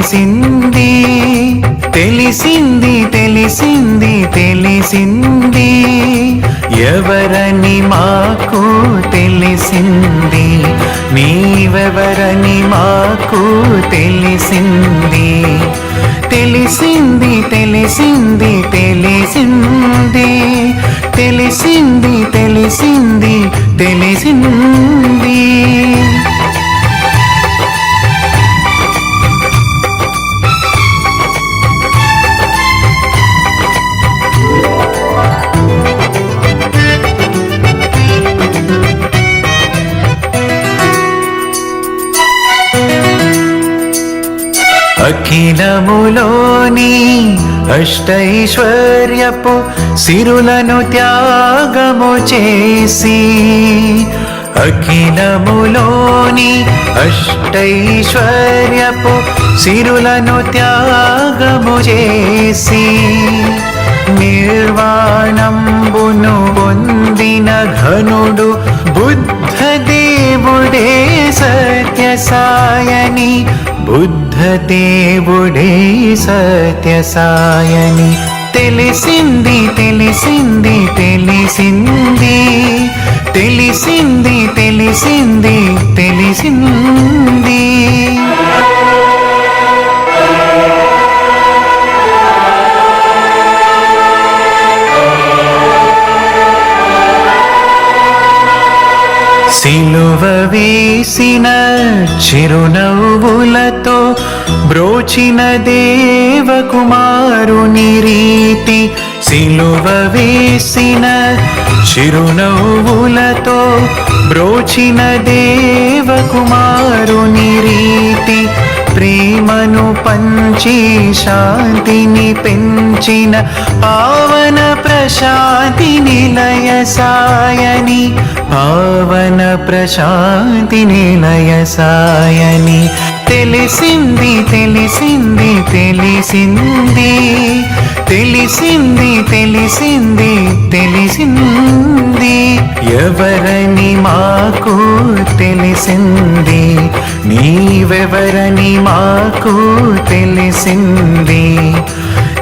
తెలిసింది తెలిసింది తెలిసింది తెలిసింది ఎవరని మాకు తెలిసింది నీవెవరని మాకు తెలిసింది తెలిసింది తెలిసింది తెలిసింది తెలిసింది తెలిసింది తెలిసింది అఖిలములోని అష్టైశ్వర్యపు సిరులను త్యాగము చేసి అఖిలములోని అష్టైశ్వర్యపు సిరులను త్యాగము చేసి నిర్వాణంబును పొందిన ఘనుడు బుద్ధదేవుడే సత్యసాయని బుద్ధదేవుడే సత్యసాయని తెలిసింది తెలిసింది తెలిసింది తెలిసింది తెలిసింది తెలిసింది సిలువ వేసిన చిరునవ్వులతో బ్రోచిన దేవకుమారుని రీతి సిలువ వేసిన చిరునవ్వులతో బ్రోచిన దేవకుమారుని రీతి ప్రేమను పంచి శాంతిని పెంచిన పావన ప్రశాంతి నిలయ సాయని పావన ప్రశాంతి నిలయ సాయని తెలిసింది తెలిసింది తెలిసింది తెలిసింది తెలిసింది తెలిసింది ఎవరని మాకు తెలిసింది నీవెవరని మాకు తెలిసింది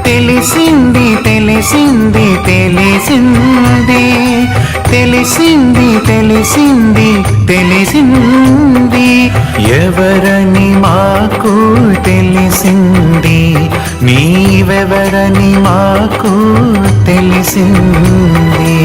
తెలిసింది తెలిసింది తెలిసింది తెలిసింది తెలిసింది తెలిసింది ఎవరని మాకు తెలిసింది నీవెవరని మాకు తెలిసింది.